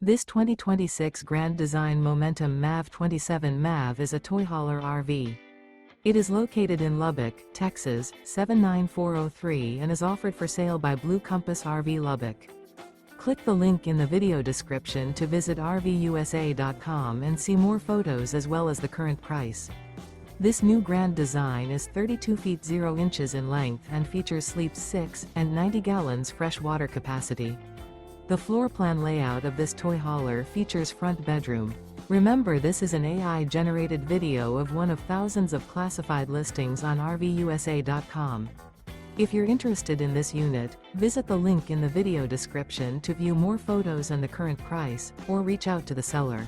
This 2026 Grand Design Momentum MAV 27 MAV is a toy hauler RV. It is located in Lubbock, Texas, 79403 and is offered for sale by Blue Compass RV Lubbock. Click the link in the video description to visit RVUSA.com and see more photos as well as the current price. This new Grand Design is 32 feet 0 inches in length and features sleeps 6 and 90 gallons fresh water capacity. The floor plan layout of this toy hauler features front bedroom. Remember, this is an AI-generated video of one of thousands of classified listings on RVUSA.com. If you're interested in this unit, visit the link in the video description to view more photos and the current price, or reach out to the seller.